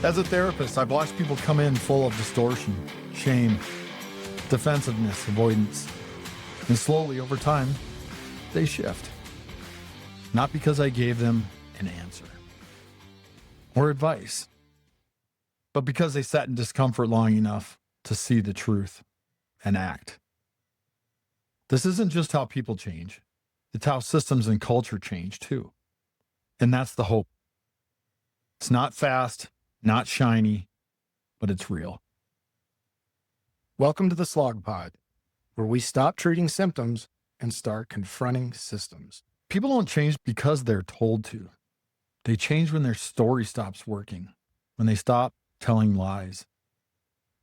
As a therapist, I've watched people come in full of distortion, shame, defensiveness, avoidance, and slowly over time, they shift. Not because I gave them an answer or advice, but because they sat in discomfort long enough to see the truth and act. This isn't just how people change, it's how systems and culture change too. And that's the hope. It's not fast, not shiny, but it's real. Welcome to the Slog Pod, where we stop treating symptoms and start confronting systems. People don't change because they're told to. They change when their story stops working, when they stop telling lies,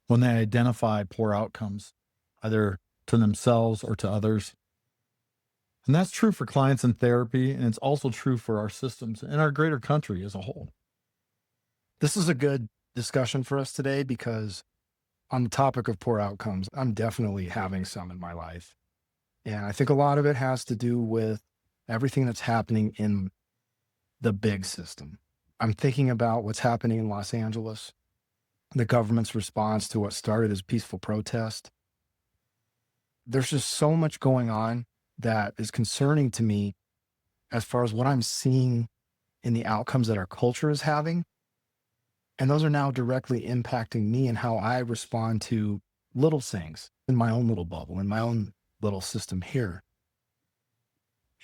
when they identify poor outcomes, either to themselves or to others. And that's true for clients in therapy, and it's also true for our systems and our greater country as a whole. This is a good discussion for us today because on the topic of poor outcomes, I'm definitely having some in my life. And I think a lot of it has to do with everything that's happening in the big system. I'm thinking about what's happening in Los Angeles, the government's response to what started as peaceful protest. There's just so much going on that is concerning to me as far as what I'm seeing in the outcomes that our culture is having. And those are now directly impacting me and how I respond to little things in my own little bubble, in my own little system here.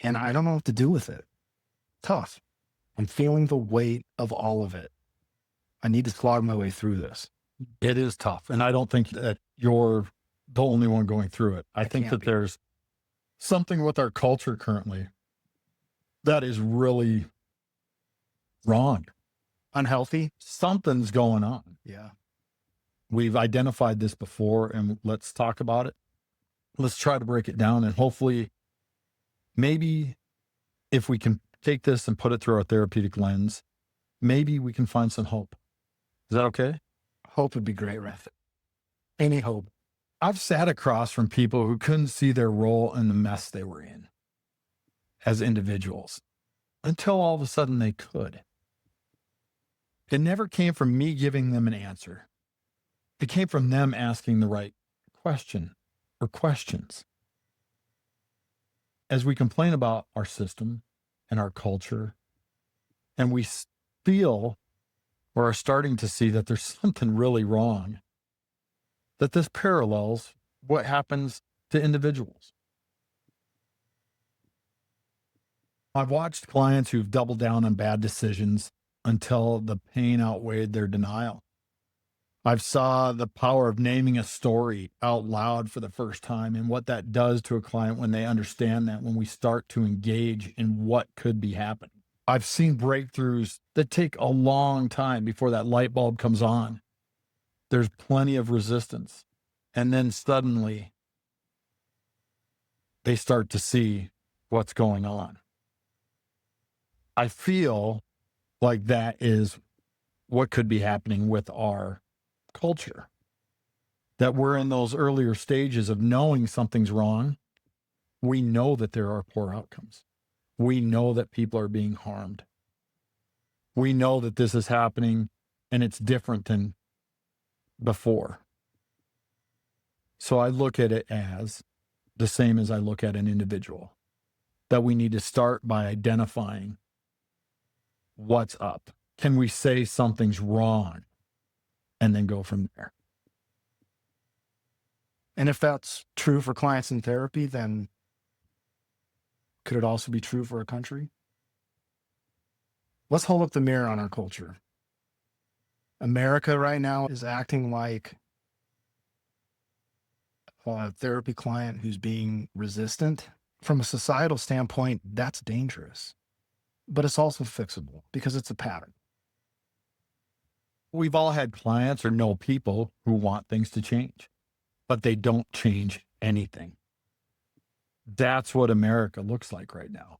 And I don't know what to do with it. Tough. I'm feeling the weight of all of it. I need to slog my way through this. It is tough. And I don't think that you're the only one going through it. I think that there's something with our culture currently that is really wrong. Unhealthy. Something's going on. Yeah. We've identified this before, and let's talk about it. Let's try to break it down. And hopefully, maybe if we can take this and put it through our therapeutic lens, maybe we can find some hope. Is that okay? Hope would be great, Ref. Any hope. I've sat across from people who couldn't see their role in the mess they were in as individuals until all of a sudden they could. It never came from me giving them an answer. It came from them asking the right question or questions. As we complain about our system and our culture, and we feel or are starting to see that there's something really wrong, that this parallels what happens to individuals. I've watched clients who've doubled down on bad decisions until the pain outweighed their denial. I've saw the power of naming a story out loud for the first time and what that does to a client when they understand that, when we start to engage in what could be happening. I've seen breakthroughs that take a long time before that light bulb comes on. There's plenty of resistance. And then suddenly they start to see what's going on. I feel like that is what could be happening with our culture. That we're in those earlier stages of knowing something's wrong. We know that there are poor outcomes. We know that people are being harmed. We know that this is happening and it's different than before. So I look at it as the same as I look at an individual, that we need to start by identifying what's up. Can we say something's wrong and then go from there? And if that's true for clients in therapy, then could it also be true for a country? Let's hold up the mirror on our culture. America right now is acting like a therapy client who's being resistant. From a societal standpoint, that's dangerous. But it's also fixable because it's a pattern. We've all had clients or know people who want things to change, but they don't change anything. That's what America looks like right now.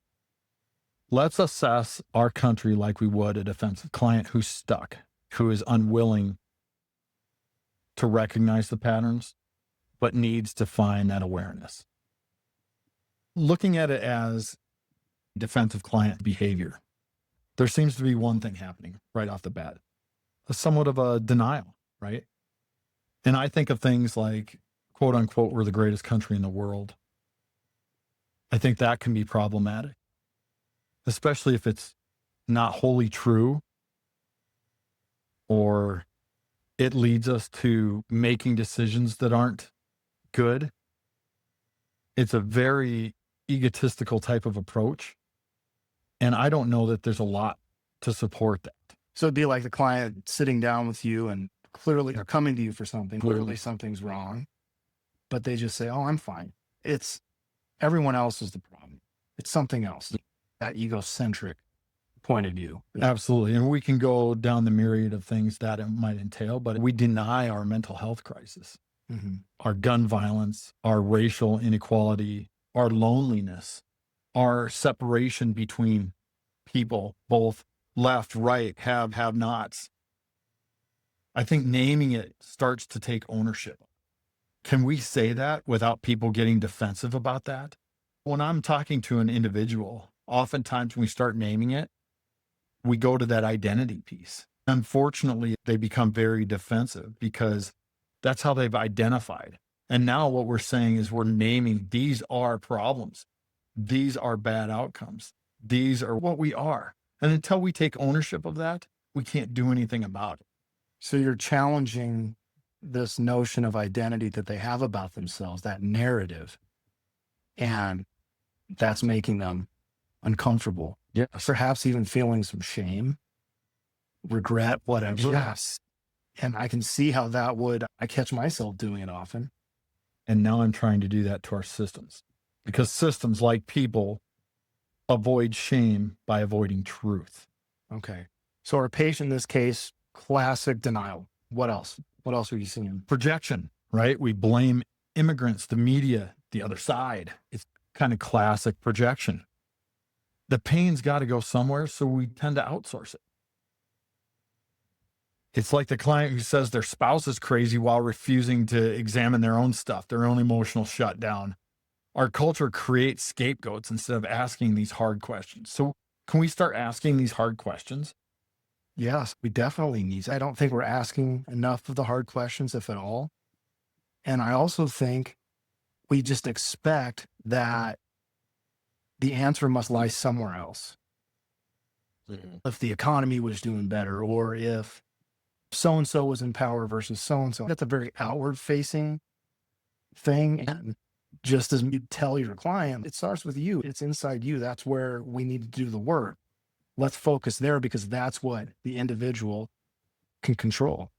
Let's assess our country like we would a defensive client who's stuck, who is unwilling to recognize the patterns, but needs to find that awareness. Looking at it as defensive client behavior, there seems to be one thing happening right off the bat. somewhat of a denial, right? And I think of things like, quote unquote, we're the greatest country in the world. I think that can be problematic, especially if it's not wholly true or it leads us to making decisions that aren't good. It's a very egotistical type of approach. And I don't know that there's a lot to support that. So it'd be like the client sitting down with you and clearly they're coming to you for something. Clearly. Clearly something's wrong, but they just say, oh, I'm fine. It's everyone else is the problem. It's something else. That egocentric point of view. Absolutely. And we can go down the myriad of things that it might entail, but we deny our mental health crisis, our gun violence, our racial inequality, our loneliness, our separation between people, both left, right, have nots. I think naming it starts to take ownership. Can we say that without people getting defensive about that? When I'm talking to an individual, oftentimes when we start naming it, we go to that identity piece. Unfortunately, they become very defensive because that's how they've identified. And now what we're saying is we're naming these are problems. These are bad outcomes. These are what we are. And until we take ownership of that, we can't do anything about it. So you're challenging this notion of identity that they have about themselves, that narrative, and that's making them uncomfortable. Yeah. Perhaps even feeling some shame, regret, whatever. Yes. And I can see how that would, I catch myself doing it often. And now I'm trying to do that to our systems because systems like people avoid shame by avoiding truth. Okay. So our patient in this case, classic denial. What else? What else are you seeing? Projection, right? We blame immigrants, the media, the other side. It's kind of classic projection. The pain's got to go somewhere, so we tend to outsource it. It's like the client who says their spouse is crazy while refusing to examine their own stuff, their own emotional shutdown. Our culture creates scapegoats instead of asking these hard questions. So can we start asking these hard questions? Yes, we definitely need. I don't think we're asking enough of the hard questions, if at all. And I also think we just expect that the answer must lie somewhere else. If the economy was doing better, or if so-and-so was in power versus so-and-so, that's a very outward facing thing. And just as you tell your client, it starts with you. It's inside you. That's where we need to do the work. Let's focus there because that's what the individual can control.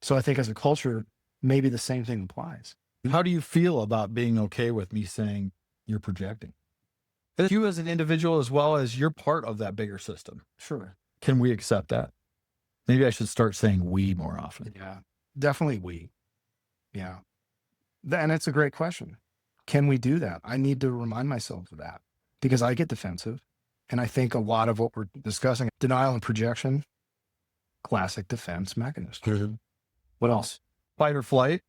So I think as a culture, maybe the same thing applies. How do you feel about being okay with me saying you're projecting? You as an individual, as well as you're part of that bigger system. Sure. Can we accept that? Maybe I should start saying we more often. Yeah, definitely we. Yeah. And it's a great question. Can we do that? I need to remind myself of that because I get defensive. And I think a lot of what we're discussing, denial and projection, classic defense mechanism. What else? Fight or flight.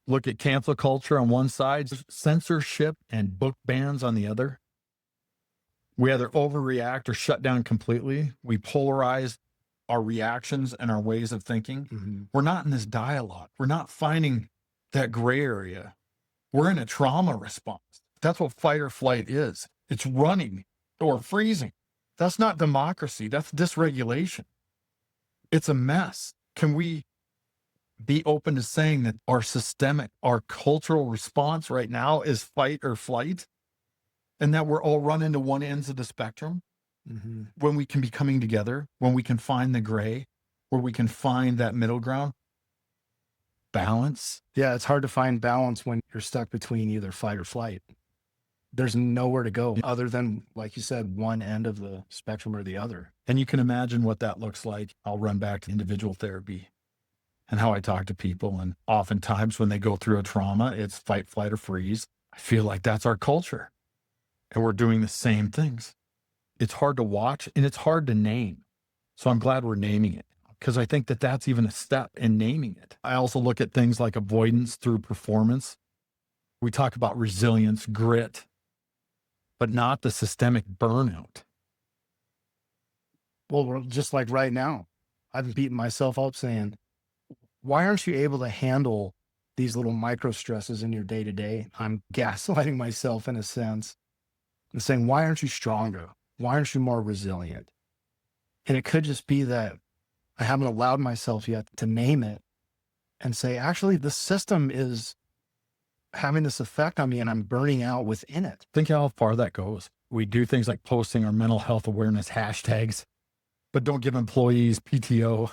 Look at cancel culture on one side, censorship and book bans on the other. We either overreact or shut down completely. We polarize our reactions and our ways of thinking. We're not in this dialogue. We're not finding that gray area. We're in a trauma response. That's what fight or flight is. It's running or freezing. That's not democracy. That's dysregulation. It's a mess. Can we be open to saying that our systemic, our cultural response right now is fight or flight, and that we're all run into one ends of the spectrum? When we can be coming together, when we can find the gray, where we can find that middle ground, balance. Yeah, it's hard to find balance when you're stuck between either fight or flight. There's nowhere to go other than, like you said, one end of the spectrum or the other. And you can imagine what that looks like. I'll run back to individual therapy and how I talk to people. And oftentimes when they go through a trauma, it's fight, flight, or freeze. I feel like that's our culture. And we're doing the same things. It's hard to watch and it's hard to name. So I'm glad we're naming it because I think that that's even a step in naming it. I also look at things like avoidance through performance. We talk about resilience, grit, but not the systemic burnout. Well, we're just like right now, I've been beating myself up saying, why aren't you able to handle these little micro stresses in your day to day? I'm gaslighting myself in a sense and saying, why aren't you stronger? Why aren't you more resilient? And it could just be that I haven't allowed myself yet to name it and say, actually, the system is having this effect on me and I'm burning out within it. Think how far that goes. We do things like posting our mental health awareness hashtags, but don't give employees PTO.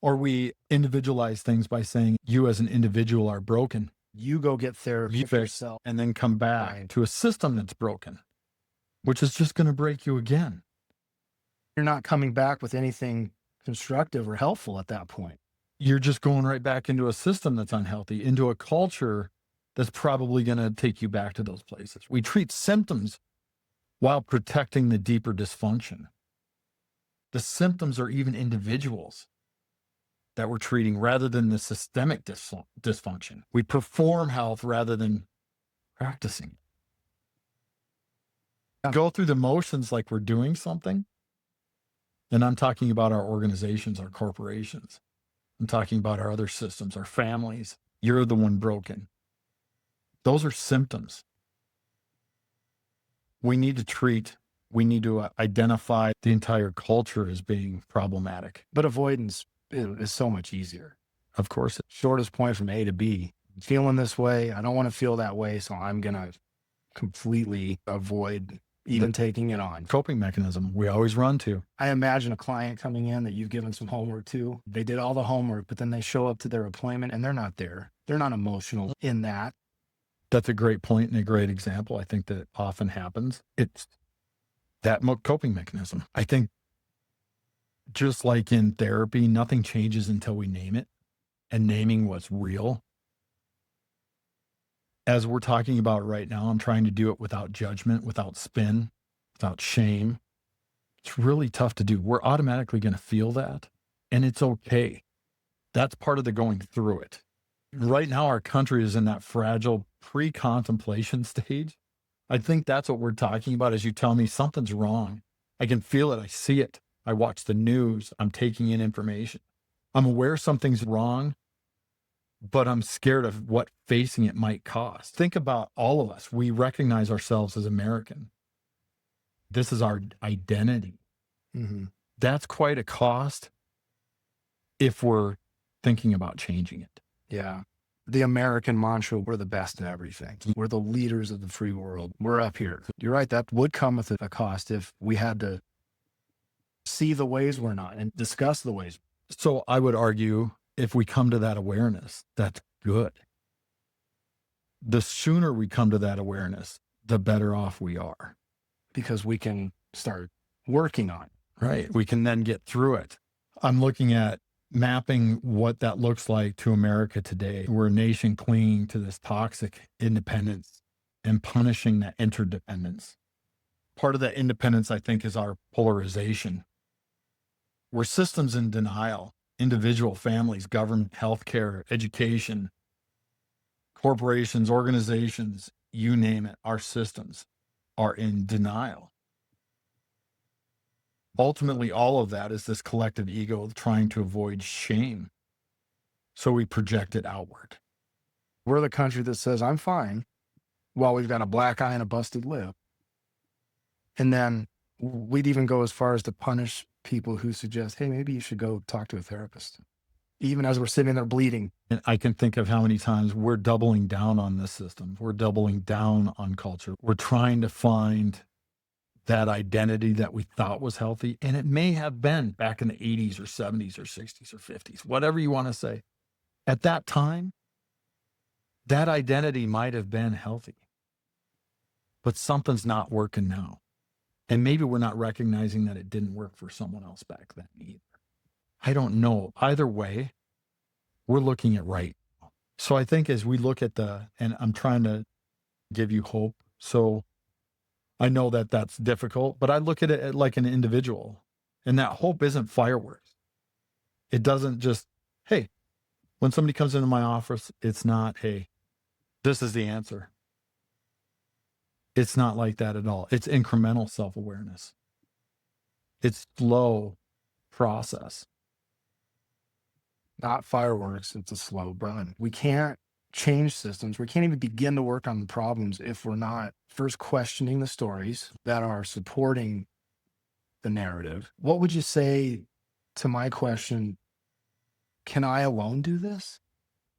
Or we individualize things by saying you as an individual are broken. You go get therapy You for fix yourself. and then come back Right. to a system that's broken, which is just going to break you again. You're not coming back with anything constructive or helpful at that point. You're just going right back into a system that's unhealthy, into a culture that's probably going to take you back to those places. We treat symptoms while protecting the deeper dysfunction. The symptoms are even individuals that we're treating rather than the systemic dysfunction. We perform health rather than practicing. Go through the motions like we're doing something. And I'm talking about our organizations, our corporations. I'm talking about our other systems, our families. You're the one broken. Those are symptoms. We need to identify the entire culture as being problematic. But avoidance is so much easier. Of course. Shortest point from A to B. Feeling this way, I don't want to feel that way, so I'm going to completely avoid even taking it on. Coping mechanism we always run to. I imagine a client coming in that you've given some homework to. They did all the homework, but then they show up to their appointment and they're not there. They're not emotional in that. That's a great point and a great example. I think that often happens. It's that coping mechanism. I think just like in therapy, nothing changes until we name it, and naming what's real. As we're talking about right now, I'm trying to do it without judgment, without spin, without shame. It's really tough to do. We're automatically going to feel that, and it's okay. That's part of the going through it. Right now, our country is in that fragile pre-contemplation stage. I think that's what we're talking about as you tell me something's wrong. I can feel it. I see it. I watch the news. I'm taking in information. I'm aware something's wrong, but I'm scared of what facing it might cost. Think about all of us. We recognize ourselves as American. This is our identity. Mm-hmm. That's quite a cost if we're thinking about changing it. Yeah. The American mantra, we're the best at everything. We're the leaders of the free world. We're up here. You're right. That would come with a cost if we had to see the ways we're not and discuss the ways. So I would argue if we come to that awareness, that's good. The sooner we come to that awareness, the better off we are. Because we can start working on it. Right. We can then get through it. I'm looking at mapping what that looks like to America today. We're a nation clinging to this toxic independence and punishing that interdependence. Part of that independence, I think, is our polarization. We're systems in denial. Individual, families, government, healthcare, education, corporations, organizations, you name it, our systems are in denial. Ultimately, all of that is this collective ego trying to avoid shame. So we project it outward. We're the country that says, I'm fine, while we've got a black eye and a busted lip. And then we'd even go as far as to punish people who suggest, hey, maybe you should go talk to a therapist, even as we're sitting there bleeding. And I can think of how many times we're doubling down on this system. We're doubling down on culture. We're trying to find that identity that we thought was healthy. And it may have been back in the 80s or 70s or 60s or 50s, whatever you want to say. At that time, that identity might have been healthy. But something's not working now. And maybe we're not recognizing that it didn't work for someone else back then either. I don't know. Either way, we're looking at right. So I think as we look at and I'm trying to give you hope. So I know that that's difficult, but I look at it like an individual. And that hope isn't fireworks. It doesn't just, hey, when somebody comes into my office, it's not, hey, this is the answer. It's not like that at all. It's incremental self-awareness. It's slow process. not fireworks. It's a slow burn. We can't change systems. We can't even begin to work on the problems if we're not first questioning the stories that are supporting the narrative. What would you say to my question? Can I alone do this?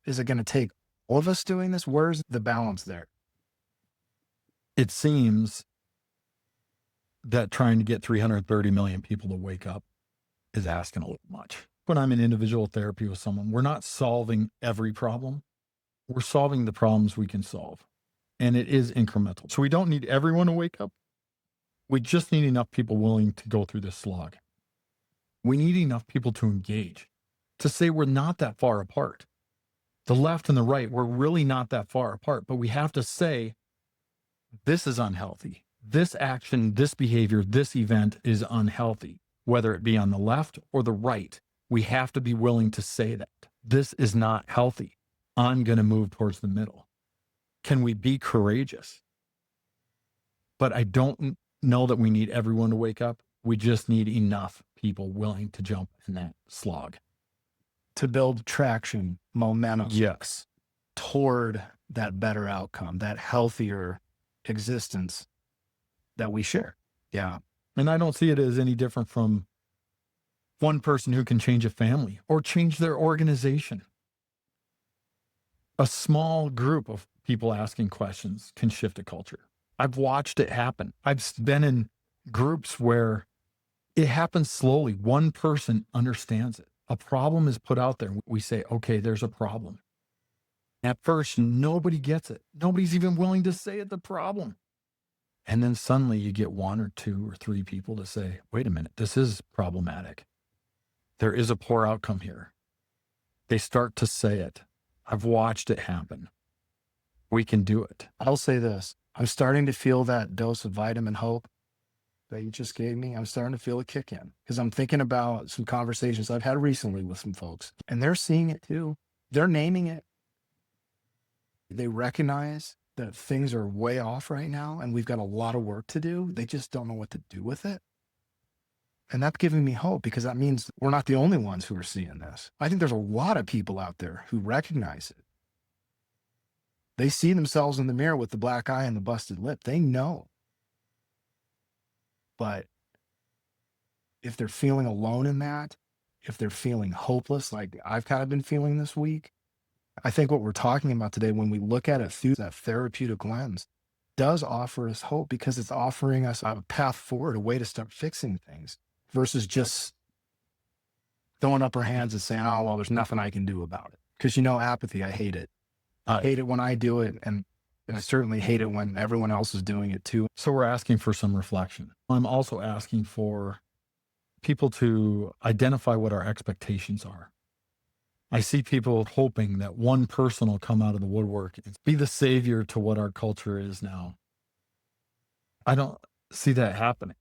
Is it going to take all of us doing this? Where's the balance there? It seems that trying to get 330 million people to wake up is asking a little much. When I'm in individual therapy with someone, we're not solving every problem. We're solving the problems we can solve. And it is incremental. So we don't need everyone to wake up. We just need enough people willing to go through this slog. We need enough people to engage, to say we're not that far apart. The left and the right, we're really not that far apart, but we have to say, this is unhealthy. This action, this behavior, this event is unhealthy, whether it be on the left or the right. We have to be willing to say that this is not healthy. I'm going to move towards the middle. Can we be courageous? But I don't know that we need everyone to wake up. We just need enough people willing to jump in that slog. To build traction, momentum. Yes. Toward that better outcome, that healthier existence that we share. Yeah. And I don't see it as any different from one person who can change a family or change their organization. A small group of people asking questions can shift a culture. I've watched it happen. I've been in groups where it happens slowly. One person understands it. A problem is put out there. We say, okay, there's a problem. At first, nobody gets it. Nobody's even willing to say it's a problem. And then suddenly you get one or two or three people to say, wait a minute, this is problematic. There is a poor outcome here. They start to say it. I've watched it happen. We can do it. I'll say this. I'm starting to feel that dose of vitamin hope that you just gave me. I'm starting to feel a kick in because I'm thinking about some conversations I've had recently with some folks, and they're seeing it too. They're naming it. They recognize that things are way off right now and we've got a lot of work to do. They just don't know what to do with it. And that's giving me hope because that means we're not the only ones who are seeing this. I think there's a lot of people out there who recognize it. They see themselves in the mirror with the black eye and the busted lip. They know. But if they're feeling alone in that, if they're feeling hopeless, like I've kind of been feeling this week, I think what we're talking about today, when we look at it through that therapeutic lens, does offer us hope because it's offering us a path forward, a way to start fixing things versus just throwing up our hands and saying, oh, well, there's nothing I can do about it. Because, apathy, I hate it. I hate it when I do it. And I certainly hate it when everyone else is doing it too. So we're asking for some reflection. I'm also asking for people to identify what our expectations are. I see people hoping that one person will come out of the woodwork and be the savior to what our culture is now. I don't see that happening.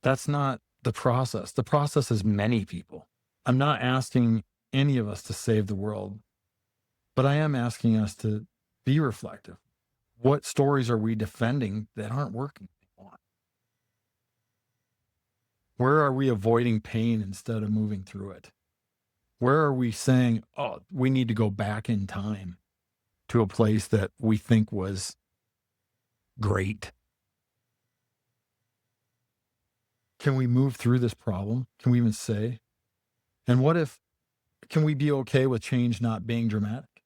That's not the process. The process is many people. I'm not asking any of us to save the world, but I am asking us to be reflective. What stories are we defending that aren't working? Where are we avoiding pain instead of moving through it? Where are we saying, oh, we need to go back in time to a place that we think was great? Can we move through this problem? Can we even say? And can we be okay with change not being dramatic?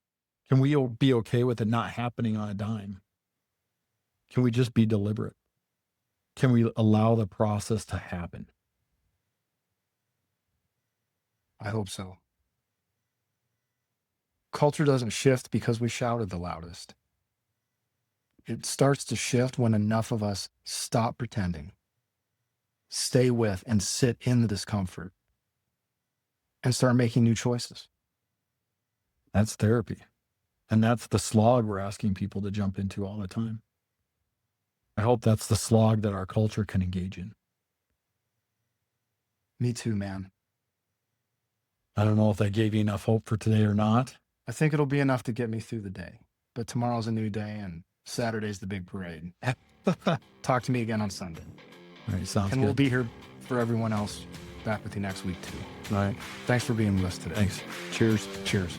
Can we be okay with it not happening on a dime? Can we just be deliberate? Can we allow the process to happen? I hope so. Culture doesn't shift because we shouted the loudest. It starts to shift when enough of us stop pretending, stay with and sit in the discomfort, and start making new choices. That's therapy. And that's the slog we're asking people to jump into all the time. I hope that's the slog that our culture can engage in. Me too, man. I don't know if that gave you enough hope for today or not. I think it'll be enough to get me through the day. But tomorrow's a new day and Saturday's the big parade. Talk to me again on Sunday. All right, sounds and good. We'll be here for everyone else back with you next week too. All right. Thanks for being with us today. Thanks. Cheers. Cheers.